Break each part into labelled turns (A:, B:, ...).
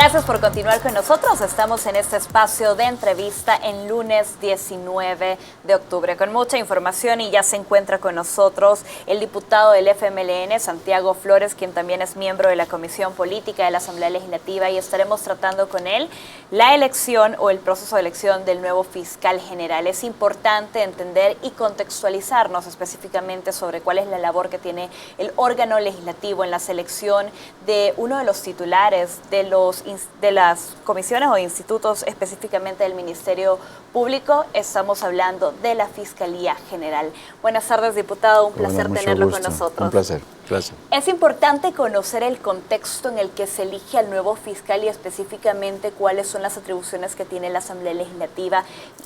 A: Gracias por continuar con nosotros. Estamos en este espacio de entrevista en lunes 19 de octubre con mucha información y ya se encuentra con nosotros el diputado del FMLN, Santiago Flores, quien también es miembro de la Comisión Política de la Asamblea Legislativa, y estaremos tratando con él la elección o el proceso de elección del nuevo fiscal general. Es importante entender y contextualizarnos específicamente sobre cuál es la labor que tiene el órgano legislativo en la selección de uno de los titulares de las comisiones o institutos, específicamente del Ministerio Público. Estamos hablando de la Fiscalía General. Buenas tardes, diputado. Un placer tenerlo con nosotros.
B: Un placer. Gracias.
A: Es importante conocer el contexto en el que se elige al nuevo fiscal y específicamente cuáles son las atribuciones que tiene la Asamblea Legislativa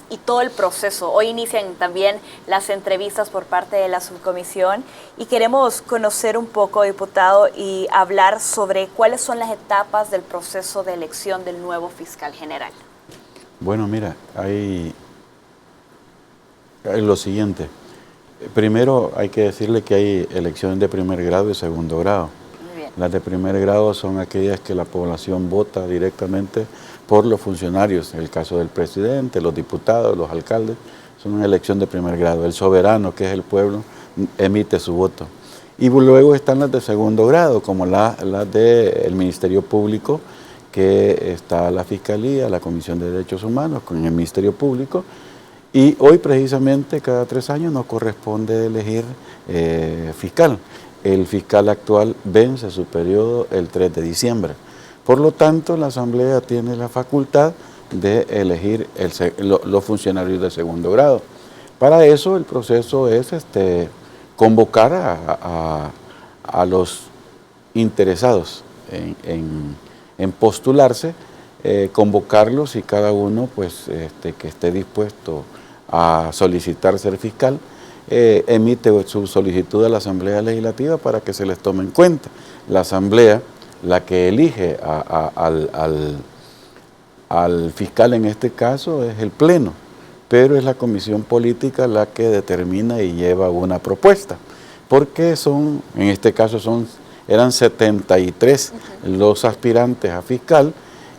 A: y todo el proceso. Hoy inician también las entrevistas por parte de la subcomisión y queremos conocer un poco, diputado, y hablar sobre cuáles son las etapas del proceso de elección del nuevo fiscal general.
B: Bueno, mira, hay lo siguiente. Primero hay que decirle que hay elecciones de primer grado y segundo grado.
A: Muy bien.
B: Las de primer grado son aquellas que la población vota directamente por los funcionarios, en el caso del presidente, los diputados, los alcaldes, son una elección de primer grado. El soberano, que es el pueblo, emite su voto. Y luego están las de segundo grado, como las del Ministerio Público, que está la Fiscalía, la Comisión de Derechos Humanos, con el Ministerio Público. Y hoy precisamente cada 3 años nos corresponde elegir fiscal. El fiscal actual vence su periodo el 3 de diciembre. Por lo tanto, la Asamblea tiene la facultad de elegir los funcionarios de segundo grado. Para eso el proceso es convocar a los interesados en postularse, convocarlos y cada uno pues, que esté dispuesto a solicitar ser fiscal, emite su solicitud a la Asamblea Legislativa para que se les tome en cuenta. La Asamblea, la que elige al fiscal en este caso es el Pleno, pero es la Comisión Política la que determina y lleva una propuesta, porque en este caso eran 73 los aspirantes a fiscal,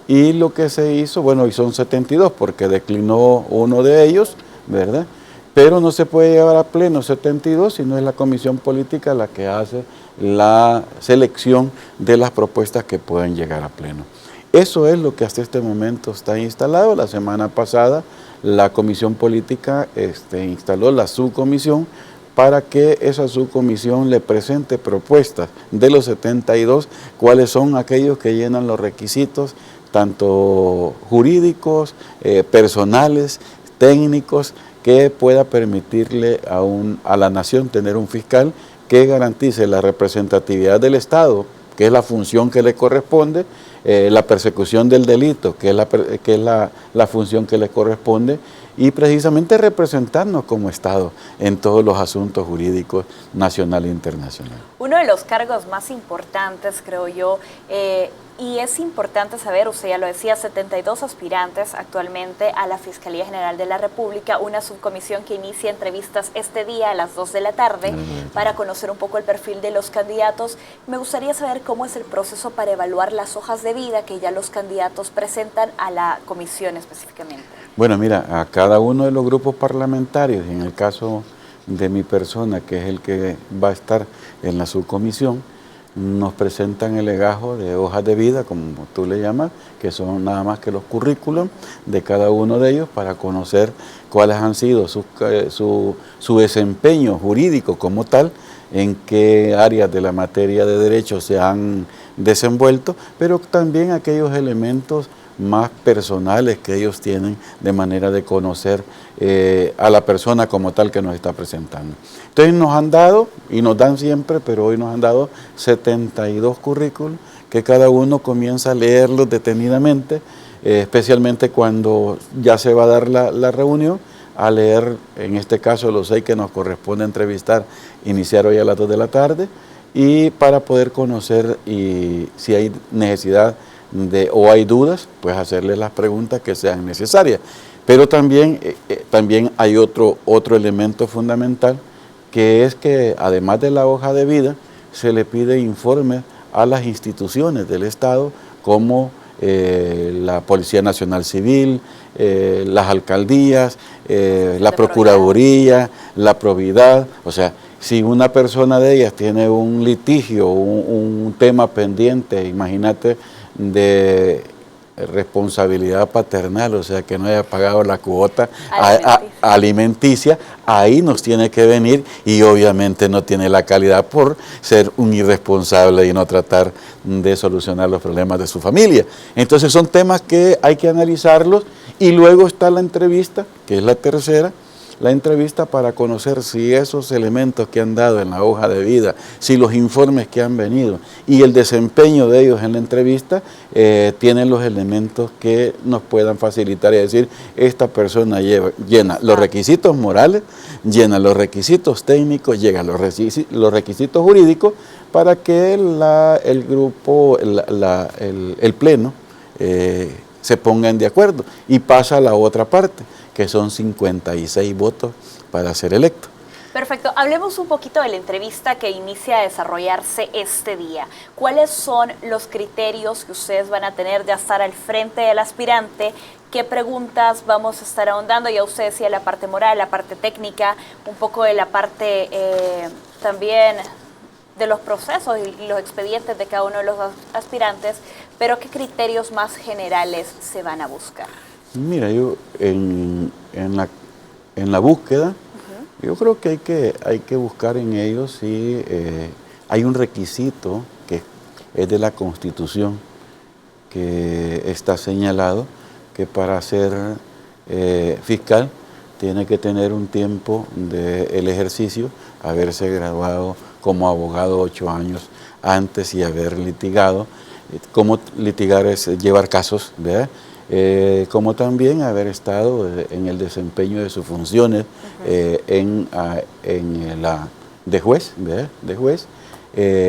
B: y lo que se hizo, bueno, y son 72 porque declinó uno de ellos, ¿verdad? Pero no se puede llevar a pleno 72, sino es la Comisión Política la que hace la selección de las propuestas que pueden llegar a pleno. Eso es lo que hasta este momento está instalado. La semana pasada la Comisión Política instaló la subcomisión para que esa subcomisión le presente propuestas de los 72, cuáles son aquellos que llenan los requisitos, tanto jurídicos, personales, técnicos, que pueda permitirle a la nación tener un fiscal que garantice la representatividad del Estado, que es la función que le corresponde, la persecución del delito, que es la función que le corresponde, y precisamente representarnos como Estado en todos los asuntos jurídicos nacional e internacional.
A: Uno de los cargos más importantes, creo yo, y es importante saber, usted ya lo decía, 72 aspirantes actualmente a la Fiscalía General de la República, una subcomisión que inicia entrevistas este día a las 2 de la tarde para conocer un poco el perfil de los candidatos. Me gustaría saber cómo es el proceso para evaluar las hojas de vida que ya los candidatos presentan a la comisión específicamente.
B: Bueno, mira, a cada uno de los grupos parlamentarios, en el caso de mi persona, que es el que va a estar en la subcomisión, nos presentan el legajo de hojas de vida, como tú le llamas, que son nada más que los currículum de cada uno de ellos para conocer cuáles han sido su desempeño jurídico como tal, en qué áreas de la materia de derecho se han desenvuelto, pero también aquellos elementos más personales que ellos tienen de manera de conocer a la persona como tal que nos está presentando. Entonces nos han dado, y nos dan siempre, pero hoy nos han dado 72 currículos que cada uno comienza a leerlos detenidamente, especialmente cuando ya se va a dar la reunión, a leer, en este caso, los 6 que nos corresponde entrevistar, iniciar hoy a las 2 de la tarde, y para poder conocer y si hay necesidad o hay dudas, pues hacerle las preguntas que sean necesarias. Pero también hay otro elemento fundamental, que es que además de la hoja de vida, se le pide informe a las instituciones del Estado, como la Policía Nacional Civil, las alcaldías, la Procuraduría, la Providad. O sea, si una persona de ellas tiene un litigio, un tema pendiente, imagínate, de responsabilidad paternal, o sea, que no haya pagado la cuota alimenticia, ahí nos tiene que venir y obviamente no tiene la calidad por ser un irresponsable y no tratar de solucionar los problemas de su familia. Entonces son temas que hay que analizarlos y luego está la entrevista, que es la tercera, la entrevista para conocer si esos elementos que han dado en la hoja de vida, si los informes que han venido y el desempeño de ellos en la entrevista tienen los elementos que nos puedan facilitar y decir, esta persona llena los requisitos morales, llena los requisitos técnicos, llega los requisitos jurídicos para que el grupo, el pleno, se pongan de acuerdo y pasa a la otra parte, que son 56 votos para ser electo.
A: Perfecto. Hablemos un poquito de la entrevista que inicia a desarrollarse este día. ¿Cuáles son los criterios que ustedes van a tener de estar al frente del aspirante? ¿Qué preguntas vamos a estar ahondando? Ya usted decía la parte moral, la parte técnica, un poco de la parte también de los procesos y los expedientes de cada uno de los aspirantes, pero ¿qué criterios más generales se van a buscar?
B: Mira, yo en la búsqueda, yo creo que hay que buscar en ellos si hay un requisito que es de la Constitución, que está señalado que para ser fiscal tiene que tener un tiempo del ejercicio, haberse graduado como abogado 8 años antes y haber litigado. Cómo litigar es llevar casos, ¿verdad? Como también haber estado en el desempeño de sus funciones de juez, ¿verdad? De juez,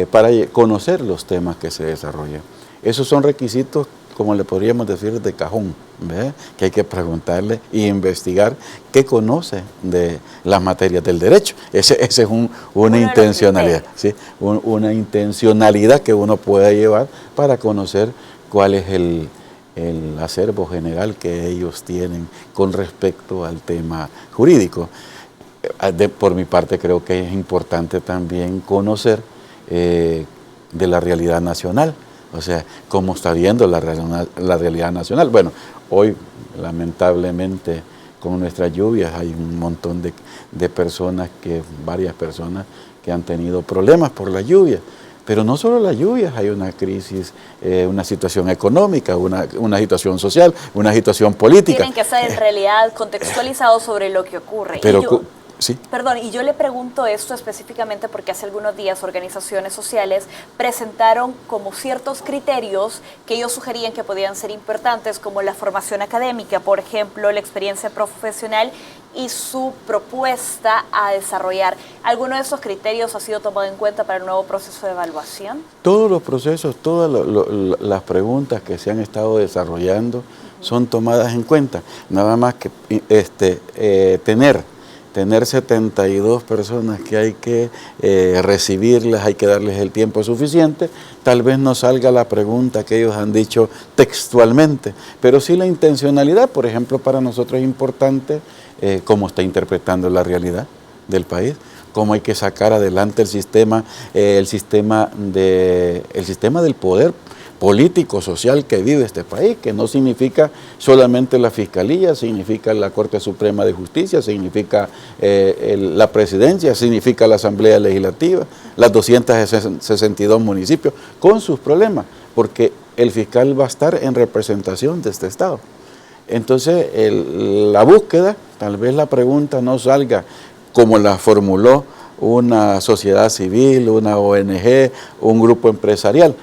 B: para conocer los temas que se desarrollan. Esos son requisitos, como le podríamos decir, de cajón, ¿verdad? Que hay que preguntarle e investigar qué conoce de las materias del derecho. Ese es una intencionalidad, ¿sí? Una intencionalidad que uno pueda llevar para conocer cuál es el acervo general que ellos tienen con respecto al tema jurídico. Por mi parte creo que es importante también conocer de la realidad nacional, o sea, cómo está viendo la realidad nacional. Bueno, hoy lamentablemente con nuestras lluvias hay un montón de personas, varias personas que han tenido problemas por la lluvia. Pero no solo las lluvias, hay una crisis, una situación económica, una situación social, una situación política.
A: Tienen que ser en realidad contextualizados sobre lo que ocurre.
B: Pero, sí.
A: Perdón, y yo le pregunto esto específicamente porque hace algunos días organizaciones sociales presentaron como ciertos criterios que ellos sugerían que podían ser importantes, como la formación académica, por ejemplo, la experiencia profesional y su propuesta a desarrollar. ¿Alguno de esos criterios ha sido tomado en cuenta para el nuevo proceso de evaluación?
B: Todos los procesos, todas las preguntas que se han estado desarrollando son tomadas en cuenta. Nada más que tener 72 personas que hay que recibirlas, hay que darles el tiempo suficiente, tal vez no salga la pregunta que ellos han dicho textualmente, pero sí la intencionalidad. Por ejemplo, para nosotros es importante cómo está interpretando la realidad del país, cómo hay que sacar adelante el sistema del poder político, social que vive este país, que no significa solamente la Fiscalía, significa la Corte Suprema de Justicia, significa la Presidencia, significa la Asamblea Legislativa, las 262 municipios, con sus problemas, porque el fiscal va a estar en representación de este Estado. Entonces, la búsqueda, tal vez la pregunta no salga como la formuló una sociedad civil, una ONG, un grupo empresarial,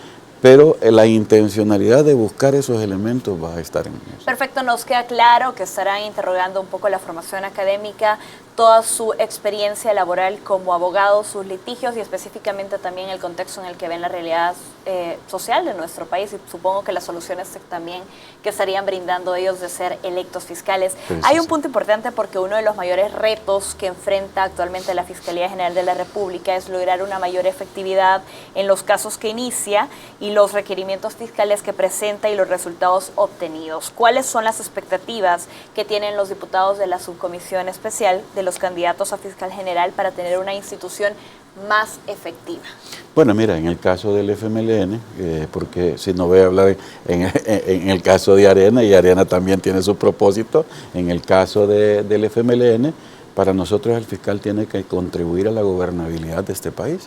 B: pero la intencionalidad de buscar esos elementos va a estar en eso.
A: Perfecto, nos queda claro que estarán interrogando un poco la formación académica, toda su experiencia laboral como abogado, sus litigios y específicamente también el contexto en el que ven la realidad social de nuestro país, y supongo que las soluciones también que estarían brindando ellos de ser electos fiscales. Hay un punto importante porque uno de los mayores retos que enfrenta actualmente la Fiscalía General de la República es lograr una mayor efectividad en los casos que inicia y los requerimientos fiscales que presenta y los resultados obtenidos. ¿Cuáles son las expectativas que tienen los diputados de la subcomisión especial de los candidatos a fiscal general para tener una institución más efectiva?
B: Bueno, mira, en el caso del FMLN, porque si no voy a hablar en el caso de Arena, y Arena también tiene su propósito, en el caso del FMLN, para nosotros el fiscal tiene que contribuir a la gobernabilidad de este país,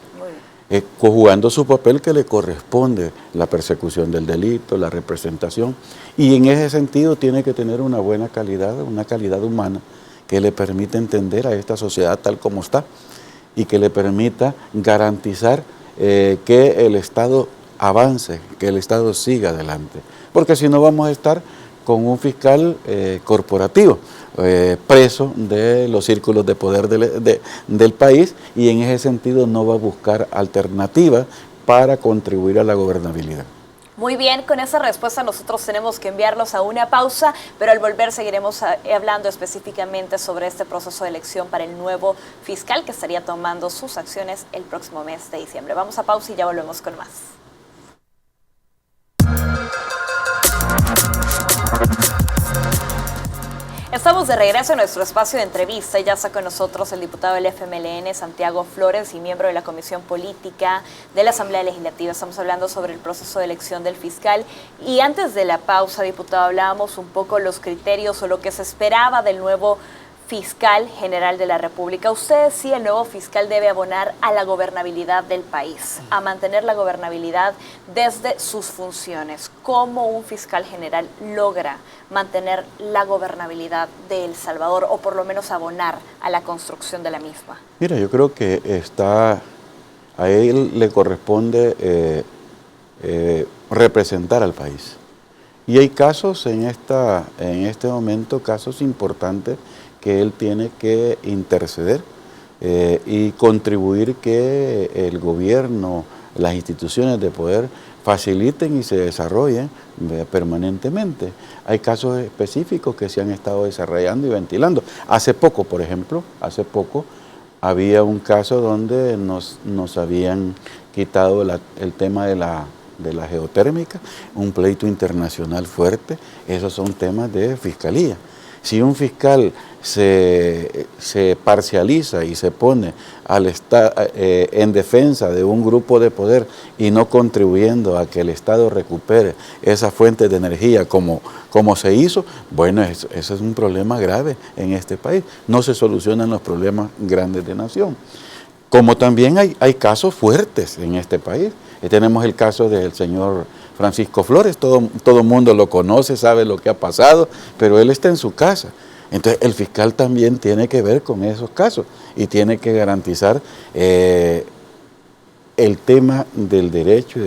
B: jugando su papel que le corresponde, la persecución del delito, la representación, y en ese sentido tiene que tener una buena calidad, una calidad humana, que le permita entender a esta sociedad tal como está y que le permita garantizar que el Estado avance, que el Estado siga adelante. Porque si no vamos a estar con un fiscal corporativo, preso de los círculos de poder del país, y en ese sentido no va a buscar alternativas para contribuir a la gobernabilidad.
A: Muy bien, con esa respuesta nosotros tenemos que enviarlos a una pausa, pero al volver seguiremos hablando específicamente sobre este proceso de elección para el nuevo fiscal que estaría tomando sus acciones el próximo mes de diciembre. Vamos a pausa y ya volvemos con más. Estamos de regreso en nuestro espacio de entrevista y ya está con nosotros el diputado del FMLN, Santiago Flores, y miembro de la Comisión Política de la Asamblea Legislativa. Estamos hablando sobre el proceso de elección del fiscal. Y antes de la pausa, diputado, hablábamos un poco los criterios o lo que se esperaba del nuevo fiscal general de la República. Usted decía, el nuevo fiscal debe abonar a la gobernabilidad del país, a mantener la gobernabilidad desde sus funciones. ¿Cómo un fiscal general logra mantener la gobernabilidad de El Salvador o por lo menos abonar a la construcción de la misma?
B: Mira, yo creo que a él le corresponde representar al país. Y hay casos en este momento, casos importantes que él tiene que interceder y contribuir que el gobierno, las instituciones de poder faciliten y se desarrollen permanentemente. Hay casos específicos que se han estado desarrollando y ventilando. Hace poco, por ejemplo, había un caso donde nos habían quitado el tema de la geotérmica, un pleito internacional fuerte. Esos son temas de fiscalía. Si un fiscal se parcializa y se pone en defensa de un grupo de poder y no contribuyendo a que el Estado recupere esas fuentes de energía como se hizo, bueno, eso es un problema grave en este país. No se solucionan los problemas grandes de nación. Como también hay casos fuertes en este país. Tenemos el caso del señor Francisco Flores, todo el mundo lo conoce, sabe lo que ha pasado, pero él está en su casa. Entonces el fiscal también tiene que ver con esos casos y tiene que garantizar el tema del derecho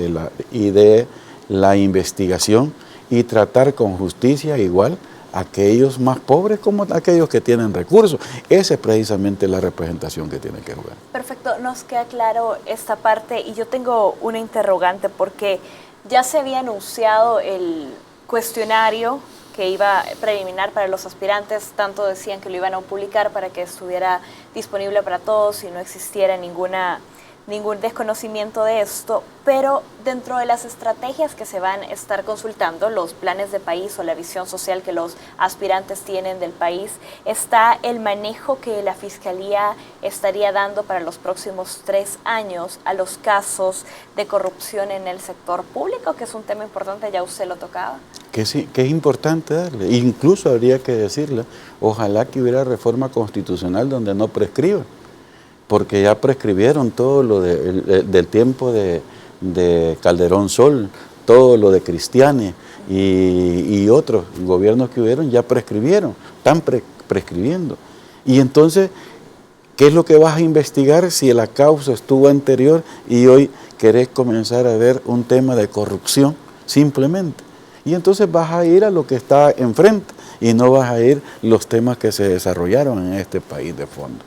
B: y de la investigación y tratar con justicia igual a aquellos más pobres como aquellos que tienen recursos. Esa es precisamente la representación que tiene que jugar.
A: Perfecto, nos queda claro esta parte y yo tengo una interrogante porque ya se había anunciado el cuestionario que iba preliminar para los aspirantes, tanto decían que lo iban a publicar para que estuviera disponible para todos y no existiera ningún desconocimiento de esto, pero dentro de las estrategias que se van a estar consultando, los planes de país o la visión social que los aspirantes tienen del país, está el manejo que la Fiscalía estaría dando para los próximos 3 años a los casos de corrupción en el sector público, que es un tema importante, ya usted lo tocaba.
B: Que sí, que es importante darle, incluso habría que decirle, ojalá que hubiera reforma constitucional donde no prescriba, porque ya prescribieron todo lo del tiempo de Calderón Sol, todo lo de Cristiani y otros gobiernos que hubieron ya prescribieron, están prescribiendo. Y entonces, ¿qué es lo que vas a investigar si la causa estuvo anterior y hoy querés comenzar a ver un tema de corrupción simplemente? Y entonces vas a ir a lo que está enfrente y no vas a ir los temas que se desarrollaron en este país de fondo.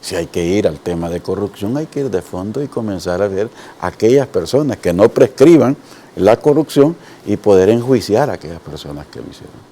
B: Si hay que ir al tema de corrupción, hay que ir de fondo y comenzar a ver a aquellas personas que no prescriban la corrupción y poder enjuiciar a aquellas personas que lo hicieron.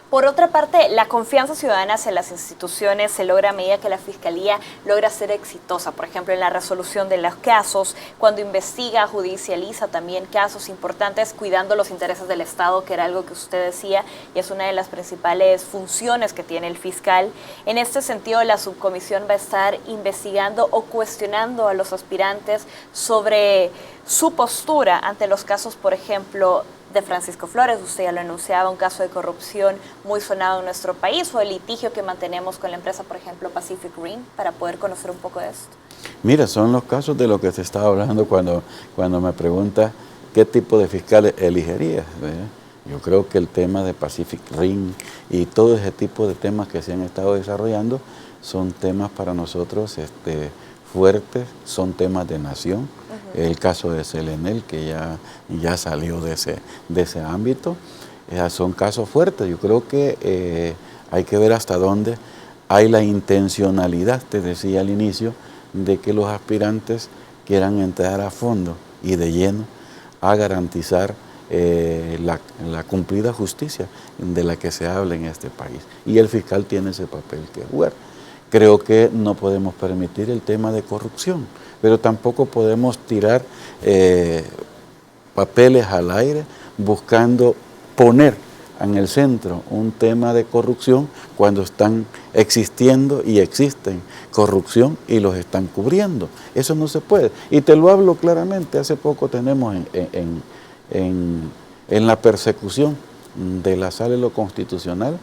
A: Por otra parte, la confianza ciudadana hacia las instituciones se logra a medida que la Fiscalía logra ser exitosa, por ejemplo, en la resolución de los casos, cuando investiga, judicializa también casos importantes, cuidando los intereses del Estado, que era algo que usted decía, y es una de las principales funciones que tiene el fiscal. En este sentido, la subcomisión va a estar investigando o cuestionando a los aspirantes sobre su postura ante los casos, por ejemplo, de Francisco Flores, usted ya lo anunciaba, un caso de corrupción muy sonado en nuestro país, o el litigio que mantenemos con la empresa, por ejemplo, Pacific Green, para poder conocer un poco de esto.
B: Mira, son los casos de lo que te estaba hablando cuando me preguntas qué tipo de fiscal elegirías, ¿verdad? Yo creo que el tema de Pacific Rim y todo ese tipo de temas que se han estado desarrollando son temas para nosotros fuertes, son temas de nación. El caso de Selenel, que ya salió de ese ámbito, son casos fuertes. Yo creo que hay que ver hasta dónde hay la intencionalidad, te decía al inicio, de que los aspirantes quieran entrar a fondo y de lleno a garantizar la cumplida justicia de la que se habla en este país. Y el fiscal tiene ese papel que jugar. Creo que no podemos permitir el tema de corrupción, pero tampoco podemos tirar papeles al aire buscando poner en el centro un tema de corrupción cuando están existiendo y existen corrupción y los están cubriendo. Eso no se puede. Y te lo hablo claramente, hace poco tenemos en la persecución de la Sala de lo Constitucional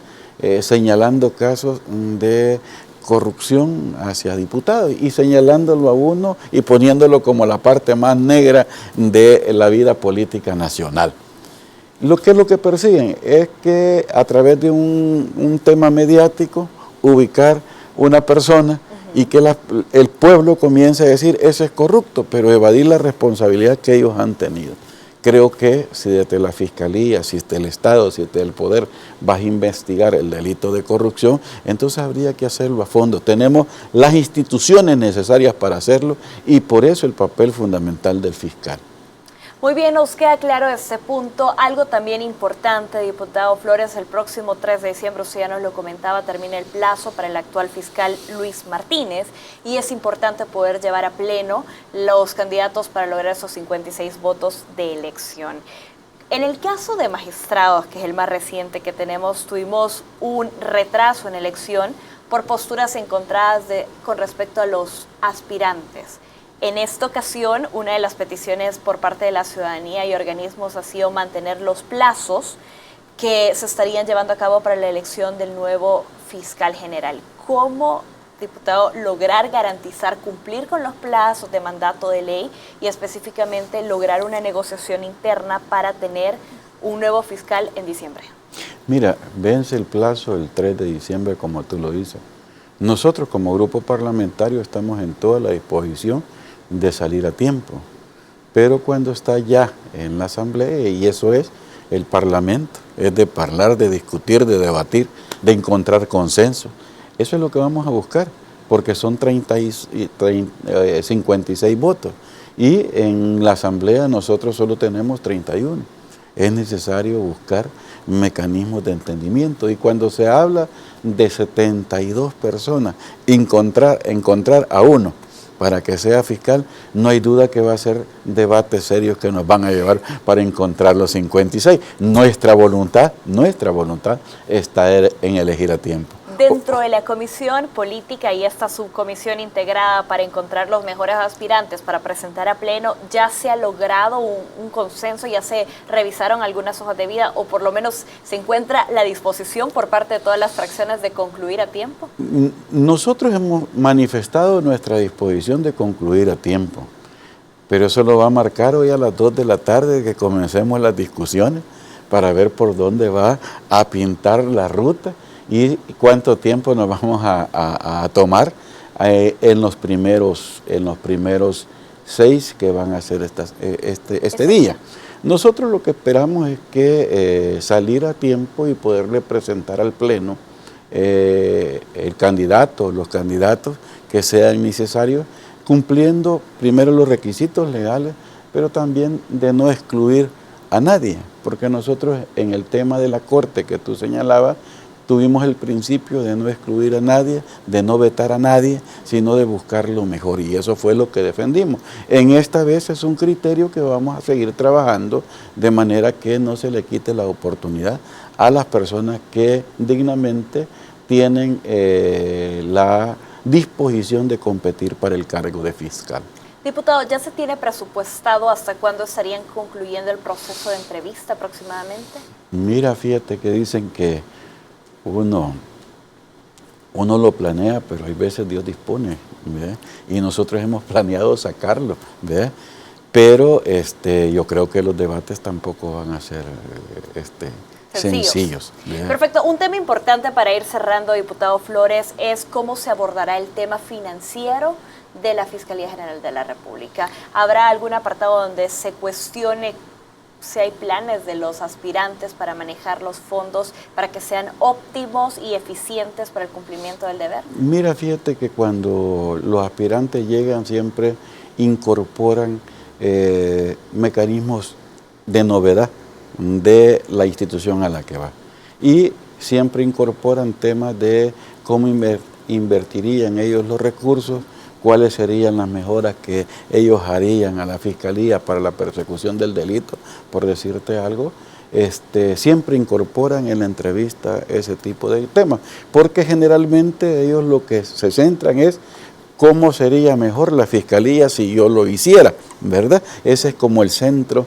B: señalando casos de corrupción hacia diputados y señalándolo a uno y poniéndolo como la parte más negra de la vida política nacional. Lo que persiguen es que a través de un tema mediático ubicar una persona y que el pueblo comience a decir ese es corrupto, pero evadir la responsabilidad que ellos han tenido. Creo que si desde la Fiscalía, si desde el Estado, si desde el Poder vas a investigar el delito de corrupción, entonces habría que hacerlo a fondo. Tenemos las instituciones necesarias para hacerlo y por eso el papel fundamental del fiscal.
A: Muy bien, nos queda claro este punto. Algo también importante, diputado Flores, el próximo 3 de diciembre, usted ya nos lo comentaba, termina el plazo para el actual fiscal Luis Martínez y es importante poder llevar a pleno los candidatos para lograr esos 56 votos de elección. En el caso de magistrados, que es el más reciente que tenemos, tuvimos un retraso en elección por posturas encontradas con respecto a los aspirantes. En esta ocasión, una de las peticiones por parte de la ciudadanía y organismos ha sido mantener los plazos que se estarían llevando a cabo para la elección del nuevo fiscal general. ¿Cómo, diputado, lograr garantizar cumplir con los plazos de mandato de ley y específicamente lograr una negociación interna para tener un nuevo fiscal en diciembre?
B: Mira, vence el plazo el 3 de diciembre, como tú lo dices. Nosotros como grupo parlamentario estamos en toda la disposición de salir a tiempo, pero cuando está ya en la Asamblea, y eso es el Parlamento, es de hablar, de discutir, de debatir, de encontrar consenso, eso es lo que vamos a buscar, porque son 56 votos, y en la Asamblea nosotros solo tenemos 31. Es necesario buscar mecanismos de entendimiento, y cuando se habla de 72 personas, encontrar a uno para que sea fiscal, no hay duda que va a ser debates serios que nos van a llevar para encontrar los 56. Nuestra voluntad está en elegir a tiempo.
A: Dentro de la comisión política y esta subcomisión integrada para encontrar los mejores aspirantes para presentar a pleno, ¿ya se ha logrado un consenso? ¿Ya se revisaron algunas hojas de vida o por lo menos se encuentra la disposición por parte de todas las fracciones de concluir a tiempo?
B: Nosotros hemos manifestado nuestra disposición de concluir a tiempo, pero eso lo va a marcar hoy a las 2 de la tarde que comencemos las discusiones para ver por dónde va a pintar la ruta y cuánto tiempo nos vamos a tomar en los primeros 6 que van a hacer este día. Nosotros lo que esperamos es que salir a tiempo y poderle presentar al Pleno el candidato, los candidatos que sean necesarios, cumpliendo primero los requisitos legales, pero también de no excluir a nadie, porque nosotros en el tema de la Corte que tú señalabas, tuvimos el principio de no excluir a nadie, de no vetar a nadie, sino de buscar lo mejor, y eso fue lo que defendimos. En esta vez es un criterio que vamos a seguir trabajando de manera que no se le quite la oportunidad a las personas que dignamente tienen la disposición de competir para el cargo de fiscal.
A: Diputado, ¿ya se tiene presupuestado hasta cuándo estarían concluyendo el proceso de entrevista aproximadamente?
B: Mira, fíjate que dicen que uno lo planea, pero hay veces Dios dispone, ¿ve? Y nosotros hemos planeado sacarlo, ¿ve? Pero yo creo que los debates tampoco van a ser sencillos.
A: Perfecto. Un tema importante para ir cerrando, diputado Flores, es cómo se abordará el tema financiero de la Fiscalía General de la República. ¿Habrá algún apartado donde se cuestione si hay planes de los aspirantes para manejar los fondos para que sean óptimos y eficientes para el cumplimiento del deber?
B: Mira, fíjate que cuando los aspirantes llegan siempre incorporan mecanismos de novedad de la institución a la que va. Y siempre incorporan temas de cómo invertirían ellos los recursos, cuáles serían las mejoras que ellos harían a la Fiscalía para la persecución del delito, por decirte algo. Siempre incorporan en la entrevista ese tipo de temas, porque generalmente ellos lo que se centran es cómo sería mejor la Fiscalía si yo lo hiciera, ¿verdad? Ese es como el centro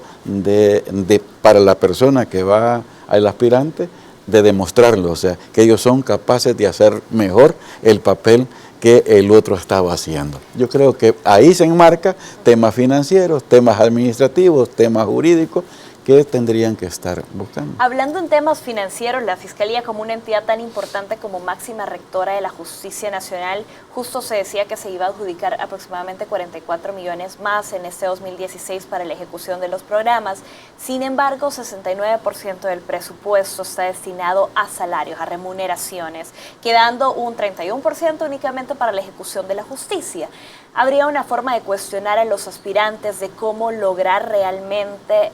B: para la persona que va al aspirante, de demostrarlo, o sea, que ellos son capaces de hacer mejor el papel que el otro estaba haciendo. Yo creo que ahí se enmarca temas financieros, temas administrativos, temas jurídicos, que tendrían que estar buscando.
A: Hablando en temas financieros, la Fiscalía como una entidad tan importante como máxima rectora de la Justicia Nacional, justo se decía que se iba a adjudicar aproximadamente 44 millones más en este 2016 para la ejecución de los programas. Sin embargo, 69% del presupuesto está destinado a salarios, a remuneraciones, quedando un 31% únicamente para la ejecución de la justicia. ¿Habría una forma de cuestionar a los aspirantes de cómo lograr realmente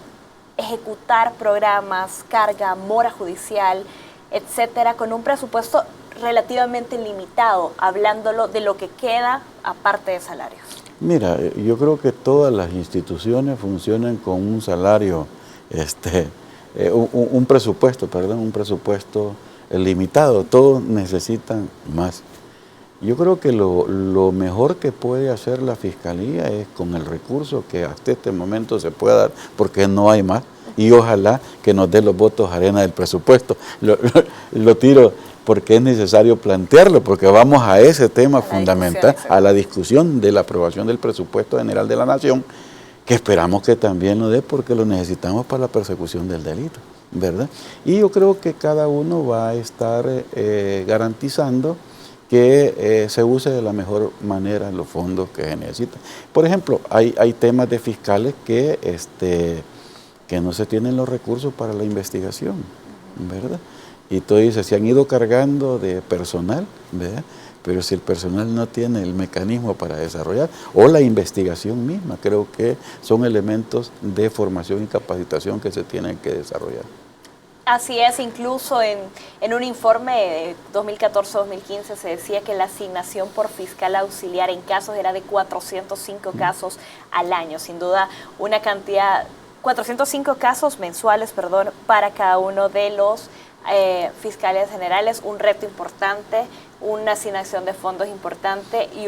A: ejecutar programas, carga, mora judicial, etcétera, con un presupuesto relativamente limitado, hablándolo de lo que queda aparte de salarios?
B: Mira, yo creo que todas las instituciones funcionan con un salario, un presupuesto limitado, todos necesitan más. Yo creo que lo mejor que puede hacer la Fiscalía es con el recurso que hasta este momento se pueda dar, porque no hay más, y ojalá que nos dé los votos arena del presupuesto. Lo tiro porque es necesario plantearlo, porque vamos a ese tema fundamental, a la discusión de la aprobación del presupuesto general de la Nación, que esperamos que también lo dé, porque lo necesitamos para la persecución del delito, ¿verdad? Y yo creo que cada uno va a estar garantizando que se use de la mejor manera los fondos que se necesitan. Por ejemplo, hay temas de fiscales que no se tienen los recursos para la investigación, ¿verdad? Y tú dices, se han ido cargando de personal, ¿verdad? Pero si el personal no tiene el mecanismo para desarrollar, o la investigación misma, creo que son elementos de formación y capacitación que se tienen que desarrollar.
A: Así es, incluso en un informe de 2014-2015 se decía que la asignación por fiscal auxiliar en casos era de 405 casos al año. Sin duda, una cantidad, 405 casos mensuales, para cada uno de los fiscales generales, un reto importante, una asignación de fondos importante y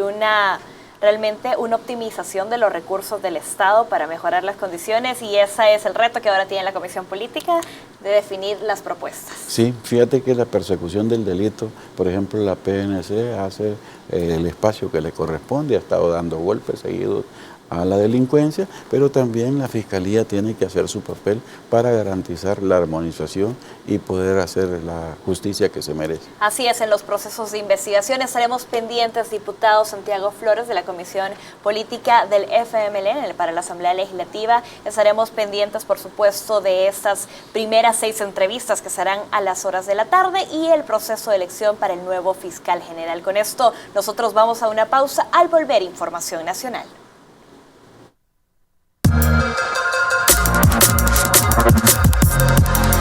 A: realmente una optimización de los recursos del Estado para mejorar las condiciones, y ese es el reto que ahora tiene la Comisión Política, de definir las propuestas.
B: Sí, fíjate que la persecución del delito, por ejemplo, la PNC hace el espacio que le corresponde, ha estado dando golpes seguidos a la delincuencia, pero también la Fiscalía tiene que hacer su papel para garantizar la armonización y poder hacer la justicia que se merece.
A: Así es, en los procesos de investigación estaremos pendientes, diputado Santiago Flores de la Comisión Política del FMLN para la Asamblea Legislativa. Estaremos pendientes, por supuesto, de estas primeras 6 entrevistas que serán a las horas de la tarde y el proceso de elección para el nuevo fiscal general. Con esto, nosotros vamos a una pausa. Al volver, información nacional.